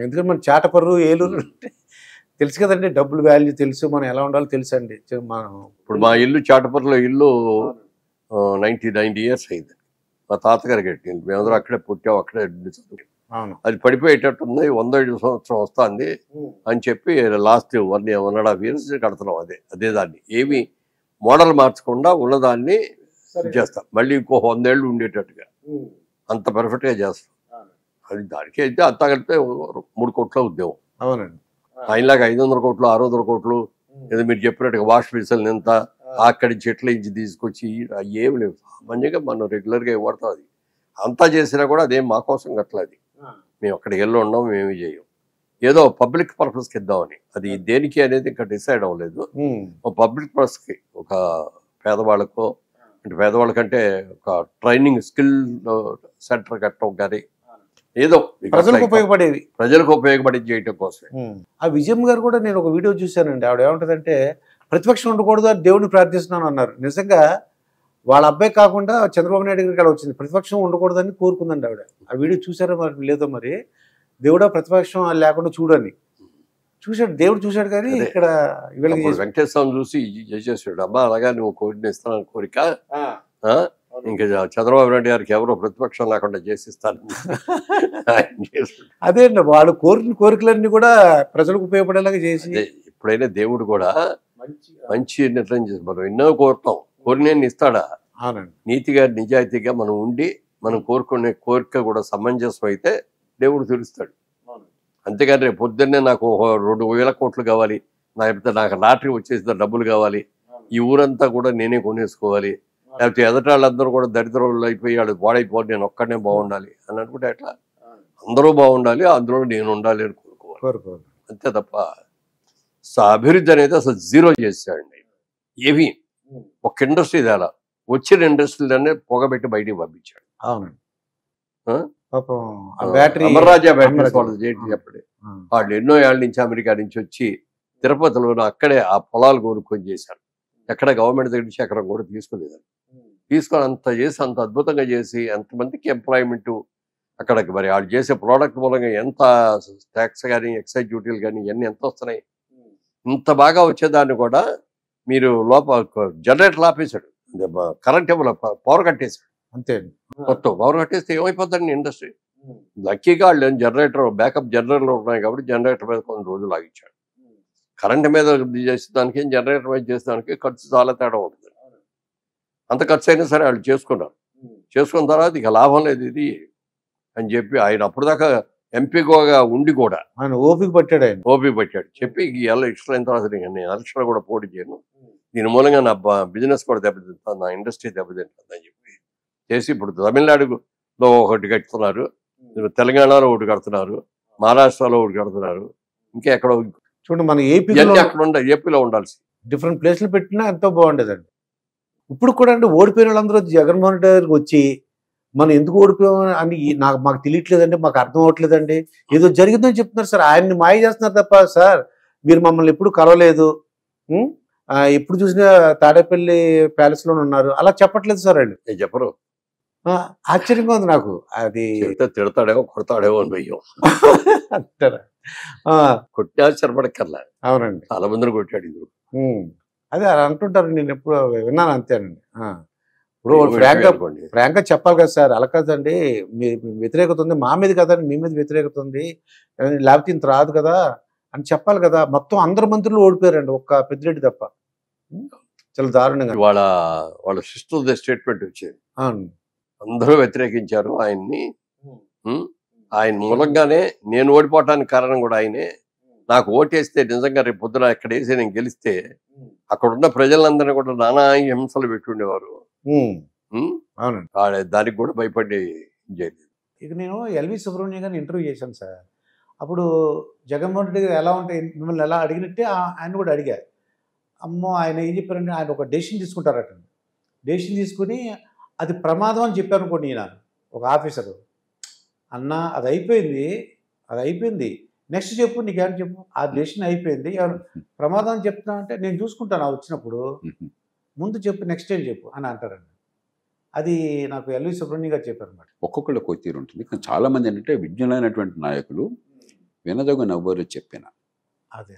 ఎందుకంటే మన చాటపర్రు, ఏలూరు అంటే తెలుసు కదండి. డబ్బులు వాల్యూ తెలుసు, మనం ఎలా ఉండాలో తెలుసు అండి. మనం ఇప్పుడు మా ఇల్లు చాటపర్రులో ఇల్లు 90 ఇయర్స్ అయింది. మా తాతగారు కట్టింది. మేమందరం అక్కడే పుట్టాం, అక్కడే చదువుకున్నాం. అవును. అది పడిపోయేటట్టుంది, 105 సంవత్సరం వస్తుంది అని చెప్పి లాస్ట్ 1.5 years కడుతున్నాం. అదే దాన్ని ఏమి మోడల్ మార్చకుండా ఉన్నదాన్ని చేస్తాం. మళ్ళీ ఇంకో 100 ఏళ్ళు ఉండేటట్టుగా అంత పర్ఫెక్ట్గా చేస్తాం. అది దానికి అయితే అంతా కలిపితే 3 కోట్ల ఉద్యోగం. అవునండి. ఆయనలాగా 500 కోట్లు 600 కోట్లు ఏదో మీరు చెప్పినట్టుగా వాష్ బేసిన్ ఎంత అక్కడి చెట్ల ఇంచి తీసుకొచ్చి ఏమి లేవు. సామాన్యంగా మనం రెగ్యులర్గా ఏం వాడతాం. అది అంతా చేసినా కూడా అదేం మా కోసం కట్టలేదు. మేము అక్కడికి వెళ్ళి ఉన్నాం, మేమేమి చేయం. ఏదో పబ్లిక్ పర్పస్కి ఇద్దామని. అది దేనికి అనేది ఇంకా డిసైడ్ అవ్వలేదు. పబ్లిక్ పర్పస్కి ఒక పేదవాళ్ళకో అంటే పేదవాళ్ళకంటే ఒక ట్రైనింగ్ స్కిల్ సెంటర్ కట్టడం కానీ ఏదో ప్రజలకు ఉపయోగపడేది, ప్రజలకు ఉపయోగపడేది చేయటం కోసమే. ఆ విజయం గారు కూడా నేను ఒక వీడియో చూశానండి. ఆవిడ ఏమంటుందంటే ప్రతిపక్షం ఉండకూడదు అని దేవుడిని ప్రార్థిస్తున్నాను అన్నారు. నిజంగా వాళ్ళ అబ్బాయి కాకుండా చంద్రబాబు నాయుడు గారికి అలా వచ్చింది. ప్రతిపక్షం ఉండకూడదని కోరుకుందండి ఆవిడ. ఆ వీడియో చూసారా మరి లేదో మరి. దేవుడా ప్రతిపక్షం లేకుండా చూడని చూశాడు, దేవుడు చూశాడు. కానీ ఇక్కడ వెంకటేశ్వరం చూసి చేసేసాడు. అమ్మా అలాగా నువ్వు కోరిన ఇస్తాను కోరిక, ఇంకా చంద్రబాబు నాయుడు గారికి ఎవరో ప్రతిపక్షం లేకుండా చేసిస్తాను. అదే అండి, వాళ్ళు కోరిన కోరికలన్నీ కూడా ప్రజలకు ఉపయోగపడేలాగా చేసి. ఎప్పుడైనా దేవుడు కూడా మంచి నిర్ణయం చేసి మనం ఎన్నో కోరుతాం, కోరిన ఇస్తాడా. నీతిగా నిజాయితీగా మనం ఉండి మనం కోరుకునే కోరిక కూడా సమంజసం అయితే దేవుడు తెలుస్తాడు. అంతేగాని రేపు పొద్దున్నే నాకు 2,000 కోట్లు కావాలి, లేకపోతే నాకు లాటరీ వచ్చేసిన డబ్బులు కావాలి, ఈ ఊరంతా కూడా నేనే కొనేసుకోవాలి, లేకపోతే ఎదటాళ్ళందరూ కూడా దరిద్రంలో అయిపోయి వాళ్ళు పాడైపోవాలి, నేను ఒక్కడనే బాగుండాలి అని అనుకుంటే ఎట్లా? అందరూ బాగుండాలి, అందులో నేను ఉండాలి అని కోరుకోవాలి. అంతే తప్ప అభివృద్ధి అనేది అసలు జీరో చేశాడండి. ఏవి ఒక ఇండస్ట్రీ తేలా, వచ్చిన ఇండస్ట్రీలనే పొగబెట్టి బయటికి పంపించాడు. అవునండి. అమర్రాజా బ్యాటరీస్ వాళ్ళు చెప్పండి. వాళ్ళు ఎన్నో ఏళ్ళ నుంచి అమెరికా నుంచి వచ్చి తిరుపతిలో అక్కడే ఆ పొలాలు కొనుక్కొని చేశారు. ఎక్కడ గవర్నమెంట్ దగ్గర నుంచి ఎకరం కూడా తీసుకోలేదు. తీసుకొని అంత చేసి అంత అద్భుతంగా చేసి ఎంతమందికి ఎంప్లాయ్మెంట్ అక్కడికి మరి వాళ్ళు చేసే ప్రోడక్ట్ మూలంగా ఎంత ట్యాక్స్ కానీ ఎక్సైజ్ డ్యూటీలు కానీ ఇవన్నీ ఎంత వస్తున్నాయి. ఇంత బాగా వచ్చేదాన్ని కూడా మీరు జనరేటర్ ఆపేశాడు, కరెంట్ ఇవ్వాలి, పవర్ కట్టేశాడు. అంతే మొత్తం పవర్ కట్టేస్తే ఏమైపోతుందండి ఇండస్ట్రీ. లక్కీగా వాళ్ళు జనరేటర్ బ్యాకప్ జనరేటర్లు ఉన్నాయి కాబట్టి జనరేటర్ మీద కొన్ని రోజులు ఆగించాడు. కరెంట్ మీద చేసే దానికి జనరేటర్ మీద చేసేదానికి ఖర్చు చాలా తేడా ఉంటుంది. అంత ఖర్చు అయినా సరే వాళ్ళు చేసుకున్నారు. చేసుకున్న తర్వాత ఇక లాభం లేదు ఇది అని చెప్పి ఆయన అప్పటిదాకా ఎంపీగా ఉండి కూడా ఆయన ఓపిక పట్టాడు. చెప్పి ఎలక్షన్ అయిన తర్వాత నేను ఎలక్షన్ కూడా పోటీ చేయను, దీని మూలంగా నా బిజినెస్ కూడా దెబ్బతింటాను, నా ఇండస్ట్రీ దెబ్బతింటుంది అని చెప్పి చేసి ఇప్పుడు తమిళనాడులో ఒకటి కడుతున్నారు, తెలంగాణలో ఒకటి కడుతున్నారు, మహారాష్ట్రలో ఒకటి కడుతున్నారు, ఇంకా ఎక్కడో చూడండి. మన ఏపీలో ఉండాల్సి డిఫరెంట్ ప్లేస్లు పెట్టినా ఎంతో బాగుండేదండి. ఇప్పుడు కూడా అంటే ఓడిపోయిన వాళ్ళందరూ జగన్మోహన్ రెడ్డి గారికి వచ్చి మనం ఎందుకు ఓడిపోయామని అని మాకు తెలియట్లేదండి, మాకు అర్థం అవ్వట్లేదండి, ఏదో జరిగిందని చెప్తున్నారు సార్. ఆయన్ని మాయ చేస్తున్నారు తప్ప సార్ మీరు మమ్మల్ని ఎప్పుడు కలవలేదు, ఎప్పుడు చూసినా తాడేపల్లి ప్యాలెస్లోనే ఉన్నారు అలా చెప్పట్లేదు సార్. వాళ్ళు చెప్పరు. ఆశ్చర్యంగా ఉంది నాకు. అది తిడతాడేమో కొడతాడేమో అని భయం. అంటారా? కొట్టి ఆశ్చర్యపడక్కర్లా. అవునండి, చాలా మందిని కొట్టాడు ఇది. అదే అలా అంటుంటారు, నేను ఎప్పుడు విన్నాను అంతేనండి. ఇప్పుడు ఫ్రాంక్గా చెప్పాలి కదా సార్, అలా కదండి, మీ వ్యతిరేకత ఉంది మా మీద కదండి, మీ మీద వ్యతిరేకత ఉంది, లేకపోతే ఇంత రాదు కదా అని చెప్పాలి కదా. మొత్తం అందరు మంత్రులు ఓడిపోయారండి, ఒక్క పెద్దిరెడ్డి తప్ప. చాలా దారుణంగా వాళ్ళ సిస్టర్ స్టేట్మెంట్ వచ్చేది. అందరూ వ్యతిరేకించారు ఆయన్ని, ఆయన మూలంగానే నేను ఓడిపోవటానికి కారణం కూడా ఆయనే, నాకు ఓటేస్తే నిజంగా రేపు పొద్దున ఎక్కడ వేసి నేను గెలిస్తే అక్కడ ఉన్న ప్రజలందరినీ కూడా నానా హింసలు పెట్టుండేవారు. దానికి కూడా భయపడి చేయలేదు. ఇక నేను ఎల్వి సుబ్రహ్మణ్యం గారిని ఇంటర్వ్యూ చేశాను సార్. అప్పుడు జగన్మోహన్ రెడ్డి గారు ఎలా ఉంటాయి మిమ్మల్ని ఎలా అడిగినట్టే ఆయన కూడా అడిగారు. అమ్మో ఆయన ఏం చెప్పారంటే ఆయన ఒక డెసిషన్ తీసుకుంటారట. డెసిషన్ తీసుకుని అది ప్రమాదం అని చెప్పారు అనుకోండి. ఈయన ఒక ఆఫీసరు, అన్న అది అయిపోయింది నెక్స్ట్ చెప్పు, నీకేమని చెప్పు, ఆ డెసిషన్ అయిపోయింది, ప్రమాదం అని చెప్తున్నా అంటే నేను చూసుకుంటాను వచ్చినప్పుడు, ముందు చెప్పు నెక్స్ట్ టైం చెప్పు అని అంటారండి. అది నాకు ఎల్వి సుబ్రహ్మణ్యం గారు చెప్పారు అన్నమాట. ఒక్కొక్కళ్ళకి ఒక తీరు ఉంటుంది. కానీ చాలామంది ఏంటంటే విజ్ఞులైనటువంటి నాయకులు వినదగు నవ్వరు చెప్పిన. అదే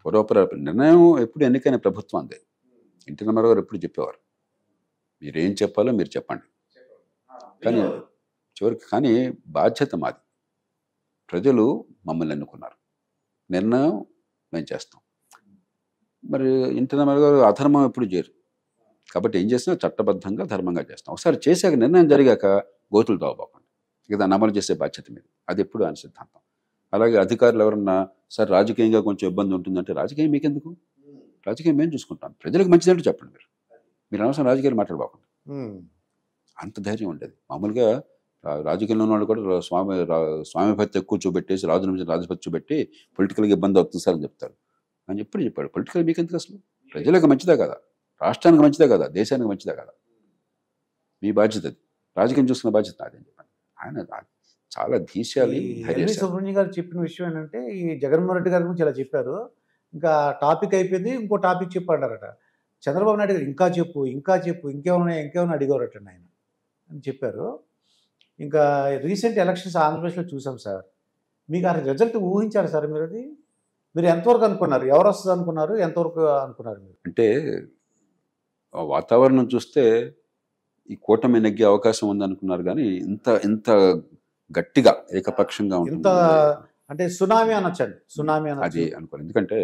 పూర్వపర నిర్ణయం ఎప్పుడు ఎన్నికైన ప్రభుత్వం అందే. ఎన్టీ రామారావు గారు ఎప్పుడు చెప్పేవారు, మీరేం చెప్పాలో మీరు చెప్పండి, కానీ చివరికి కానీ బాధ్యత మాది. ప్రజలు మమ్మల్ని ఎన్నుకున్నారు, నిర్ణయం మేము చేస్తాం. మరి ఎన్టీ రామారావు గారు అధర్మం ఎప్పుడు చేయరు. కాబట్టి ఏం చేసినా చట్టబద్ధంగా ధర్మంగా చేస్తాం. ఒకసారి చేశాక నిర్ణయం జరిగాక గోతులు తవ్వబోకండి, ఇక దాన్ని అమలు చేసే బాధ్యత మీద. అది ఎప్పుడు ఆయన సిద్ధాంతం. అలాగే అధికారులు ఎవరన్నా సార్ రాజకీయంగా కొంచెం ఇబ్బంది ఉంటుందంటే, రాజకీయం మీకెందుకు, రాజకీయం మేము చూసుకుంటాం, ప్రజలకు మంచిదంటే చెప్పండి. మీరు అనవసరం రాజకీయాలు మాట్లాడబోకండి. అంత ధైర్యం ఉండేది. మామూలుగా రాజకీయంలో ఉన్న వాళ్ళు కూడా స్వామి భక్తి ఎక్కువ చూపెట్టేసి రాజభక్తి చూపెట్టి పొలిటికల్గా ఇబ్బంది అవుతుంది సార్ అని చెప్తారు. అని ఎప్పుడు చెప్పాడు, పొలిటికల్ మీకెందుకు అసలు, ప్రజలకు మంచిదే కదా, రాష్ట్రానికి మంచిదే కదా, దేశానికి మంచిదే కదా, మీ బాధ్యత అది, రాజకీయం చూసుకున్న బాధ్యత అదని చెప్పాను. ఆయన చాలా ధీశాలి. ఎల్వి సుబ్రహ్మణ్యం గారు చెప్పిన విషయం ఏంటంటే, ఈ జగన్మోహన్ రెడ్డి గారి గురించి ఇలా చెప్పారు, ఇంకా టాపిక్ అయిపోయింది, ఇంకో టాపిక్ చెప్పాడారట. చంద్రబాబు నాయుడు గారు ఇంకా చెప్పు ఇంకేమైనా అడిగారట ఆయన అని చెప్పారు. ఇంకా రీసెంట్ ఎలక్షన్స్ ఆంధ్రప్రదేశ్లో చూసాం సార్. మీకు ఆ రిజల్ట్ ఊహించారు సార్ మీరు? అది మీరు ఎంతవరకు అనుకున్నారు, ఎవరు వస్తుంది అనుకున్నారు, ఎంతవరకు అనుకున్నారు మీరు? అంటే వాతావరణం చూస్తే ఈ కూటమి నెగ్గే అవకాశం ఉందనుకున్నారు, కానీ ఇంత గట్టిగా ఏకపక్షంగా ఇంత అంటే సునామీ అనొచ్చండి, సునామీ అది అనుకోలేదు. ఎందుకంటే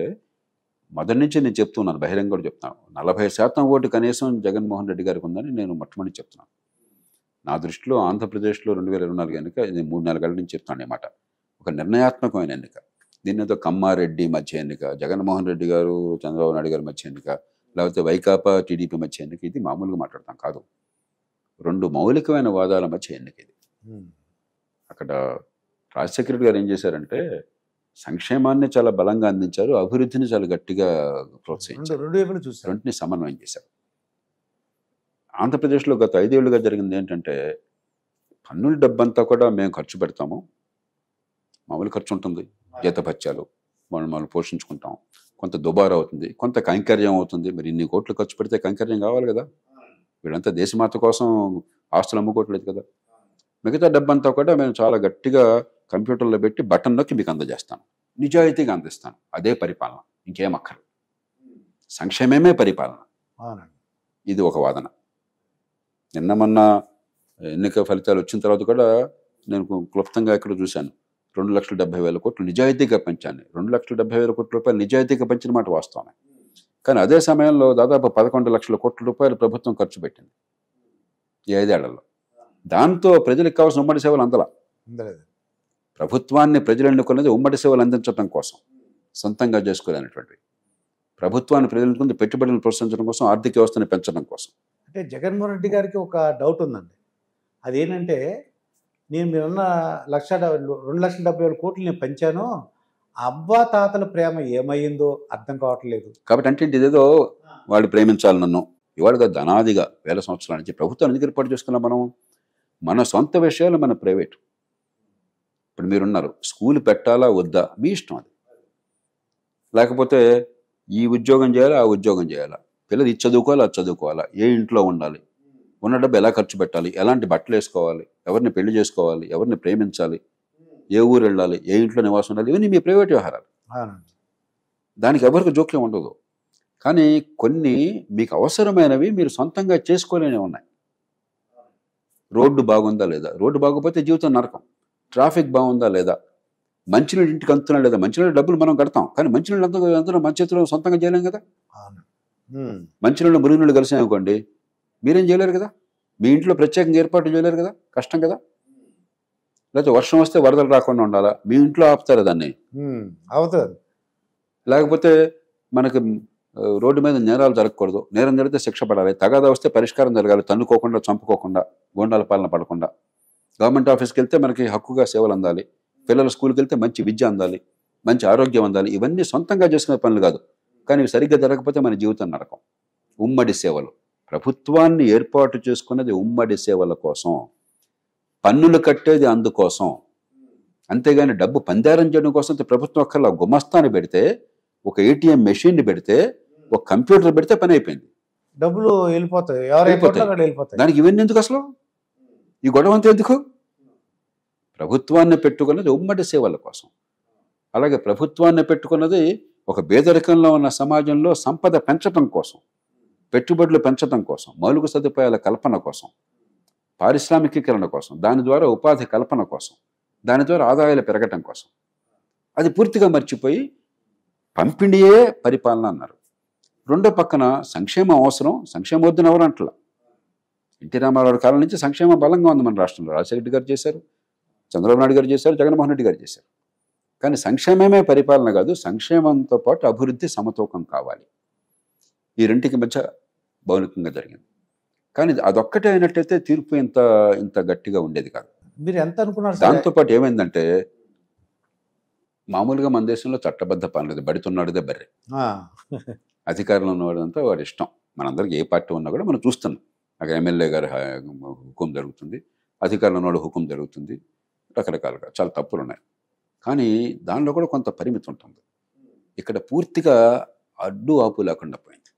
మొదటి నుంచి నేను చెప్తున్నాను, బహిరంగ కూడా చెప్తున్నాను, 40% ఓటు కనీసం జగన్మోహన్ రెడ్డి గారికి ఉందని నేను మొట్టమొదటి చెప్తున్నాను. నా దృష్టిలో ఆంధ్రప్రదేశ్లో 2024 ఎన్నిక, నేను 3-4 ఏళ్ళ నుంచి చెప్తాను అన్నమాట, ఒక నిర్ణయాత్మకమైన ఎన్నిక. దీని ఏదో కమ్మారెడ్డి మధ్య ఎన్నిక, జగన్మోహన్ రెడ్డి గారు చంద్రబాబు నాయుడు గారి మధ్య ఎన్నిక, లేకపోతే వైకాపా టీడీపీ మధ్య ఎన్నిక, ఇది మామూలుగా మాట్లాడతాం కాదు. 2 మౌలికమైన వాదాల మధ్య ఎన్నిక ఇది. అక్కడ రాజశేఖర రెడ్డి గారు ఏం చేశారంటే, సంక్షేమాన్ని చాలా బలంగా అందించారు, అభివృద్ధిని చాలా గట్టిగా ప్రోత్సహించారు, రెంటిని సమన్వయం చేశారు. ఆంధ్రప్రదేశ్లో గత 5 ఏళ్లుగా జరిగింది ఏంటంటే, పన్నుల డబ్బంతా కూడా మేము ఖర్చు పెడతాము, మామూలు ఖర్చు ఉంటుంది, జీతభత్యాలు మనం పోషించుకుంటాం, కొంత దుబారా అవుతుంది, కొంత కైంకర్యం అవుతుంది. మరి ఇన్ని కోట్లు ఖర్చు పెడితే కైంకర్యం కావాలి కదా, వీళ్ళంతా దేశమాత కోసం ఆస్తులు అమ్ముకోవట్లేదు కదా. మిగతా డబ్బంతా కూడా మేము చాలా గట్టిగా కంప్యూటర్లో పెట్టి బటన్ నొక్కి మీకు అందజేస్తాను, నిజాయితీగా అందిస్తాను, అదే పరిపాలన, ఇంకేం అక్కర్లేదు, సంక్షేమమే పరిపాలన. ఇది ఒక వాదన. నిన్న మొన్న ఎన్నిక ఫలితాలు వచ్చిన తర్వాత కూడా నేను క్లుప్తంగా ఇక్కడ చూశాను, 2,70,000 కోట్లు నిజాయితీగా పెంచాను. 2,70,000 కోట్ల రూపాయలు నిజాయితీగా పెంచిన మాట వాస్తవమే. కానీ అదే సమయంలో దాదాపు 11 లక్షల కోట్ల రూపాయలు ప్రభుత్వం ఖర్చు పెట్టింది ఈ 5 ఏళ్లలో. దాంతో ప్రజలకు కావాల్సిన ఉమ్మడి సేవలు అందలా. ప్రభుత్వాన్ని ప్రజలు ఎన్నుకున్నది ఉమ్మడి సేవలు అందించడం కోసం, సొంతంగా చేసుకోలేనటువంటివి. ప్రభుత్వాన్ని ప్రజలు ఎన్నుకుంది పెట్టుబడులను ప్రోత్సహించడం కోసం, ఆర్థిక వ్యవస్థను పెంచడం కోసం. అంటే జగన్మోహన్ రెడ్డి గారికి ఒక డౌట్ ఉందండి, అదేంటంటే, మీరన్న 2,70,000 కోట్లు నేను పెంచాను, అవ్వా తాతల ప్రేమ ఏమయ్యిందో అర్థం కావట్లేదు. కాబట్టి అంటే ఇదేదో వాళ్ళు ప్రేమించాలి నన్ను, ఇవాళ ధనాదిగా 1000 సంవత్సరాల నుంచి ప్రభుత్వం ఎందుకు ఏర్పాటు చేసుకున్నాం మనం? మన సొంత విషయాలు మన ప్రైవేటు. ఇప్పుడు మీరున్నారు, స్కూల్ పెట్టాలా వద్దా మీ ఇష్టం, అది. లేకపోతే ఈ ఉద్యోగం చేయాలా ఆ ఉద్యోగం చేయాలా, పిల్లలు ఇది చదువుకోవాలా అది చదువుకోవాలా, ఏ ఇంట్లో ఉండాలి, ఉన్న డబ్బు ఎలా ఖర్చు పెట్టాలి, ఎలాంటి బట్టలు వేసుకోవాలి, ఎవరిని పెళ్లి చేసుకోవాలి, ఎవరిని ప్రేమించాలి, ఏ ఊరు వెళ్ళాలి, ఏ ఇంట్లో నివాసం ఉండాలి, ఇవన్నీ మీ ప్రైవేట్ వ్యవహారాలు. దానికి ఎవరికి జోక్యం ఉండదు. కానీ కొన్ని మీకు అవసరమైనవి మీరు సొంతంగా చేసుకోలేని ఉన్నాయి. రోడ్డు బాగుందా లేదా, రోడ్డు బాగోపోతే జీవితం నరకం. ట్రాఫిక్ బాగుందా లేదా, మంచినీళ్ళు ఇంటికి అందుతున్నా లేదా, మంచినీళ్ళు డబ్బులు మనం కడతాం, కానీ మంచినీళ్ళు అందరూ మన చేతిలో సొంతంగా చేయలేం కదా. మంచినీళ్ళు మురుగునీళ్ళు కలిసాయి అనుకోండి, మీరేం చేయలేరు కదా, మీ ఇంట్లో ప్రత్యేకంగా ఏర్పాటు చేయలేరు కదా, కష్టం కదా. లేకపోతే వర్షం వస్తే వరదలు రాకుండా ఉండాలా, మీ ఇంట్లో ఆపుతారు దాన్ని, అవుతుంది. లేకపోతే మనకి రోడ్డు మీద నేరాలు జరగకూడదు, నేరం జరిగితే శిక్ష పడాలి, తగాదా వస్తే పరిష్కారం జరగాలి, తన్నుకోకుండా చంపుకోకుండా గోండాల పాలన పడకుండా. గవర్నమెంట్ ఆఫీస్కి వెళ్తే మనకి హక్కుగా సేవలు అందాలి, పిల్లల స్కూల్కి వెళ్తే మంచి విద్య అందాలి, మంచి ఆరోగ్యం అందాలి. ఇవన్నీ సొంతంగా చేసుకునే పనులు కాదు, కానీ ఇవి సరిగ్గా జరగకపోతే మన జీవితం నరకం. ఉమ్మడి సేవలు, ప్రభుత్వాన్ని ఏర్పాటు చేసుకున్నది ఉమ్మడి సేవల కోసం, పన్నులు కట్టేది అందుకోసం, అంతేగాని డబ్బు పందారం చేయడం కోసం. ప్రభుత్వం ఒక్కలా గుమస్తాన్ని పెడితే, ఒక ఏటీఎం మెషిన్ని పెడితే, ఒక కంప్యూటర్ పెడితే పని అయిపోయింది, డబ్బులు వెళ్ళిపోతాయి. దానికి ఇవన్నీ ఎందుకు అసలు, ఈ గొడవ అంతా ఎందుకు? ప్రభుత్వాన్ని పెట్టుకున్నది ఉమ్మడి సేవల కోసం. అలాగే ప్రభుత్వాన్ని పెట్టుకున్నది ఒక పేదరికంలో ఉన్న సమాజంలో సంపద పెంచటం కోసం, పెట్టుబడులు పెంచటం కోసం, మౌలిక సదుపాయాల కల్పన కోసం, పారిశ్రామికీకరణ కోసం, దాని ద్వారా ఉపాధి కల్పన కోసం, దాని ద్వారా ఆదాయాలు పెరగటం కోసం. అది పూర్తిగా మర్చిపోయి పంపిణీయే పరిపాలన అన్నారు. రెండో పక్కన సంక్షేమం అవసరం, సంక్షేమోద్దని ఎవరు అంటలా. ఎన్టీ రామారావు కాలం నుంచి సంక్షేమం బలంగా ఉంది మన రాష్ట్రంలో. రాజశేఖర రెడ్డి గారు చేశారు, చంద్రబాబు నాయుడు గారు చేశారు, జగన్మోహన్ రెడ్డి గారు చేశారు. కానీ సంక్షేమమే పరిపాలన కాదు, సంక్షేమంతో పాటు అభివృద్ధి సమతూకం కావాలి. ఈ రెంటికి మధ్య బౌలికంగా జరిగింది. కానీ అదొక్కటే అయినట్టయితే తీర్పు ఇంత గట్టిగా ఉండేది కాదు. మీరు ఎంత అనుకున్నారు? దాంతోపాటు ఏమైందంటే మామూలుగా మన దేశంలో చట్టబద్ధ పాలన లేదు, బడితున్నాడుదే బర్రె. అధికారంలో ఉన్నవాడంతా వాడి ఇష్టం. మనందరికీ ఏ పార్టీ ఉన్నా కూడా మనం చూస్తున్నాం. అక్కడ ఎమ్మెల్యే గారి హుకుం జరుగుతుంది, అధికారంలో ఉన్నవాడు హుకుం జరుగుతుంది, రకరకాలుగా చాలా తప్పులు ఉన్నాయి. కానీ దానిలో కూడా కొంత పరిమితి ఉంటుంది. ఇక్కడ పూర్తిగా అడ్డు ఆపు లేకుండా పోయింది.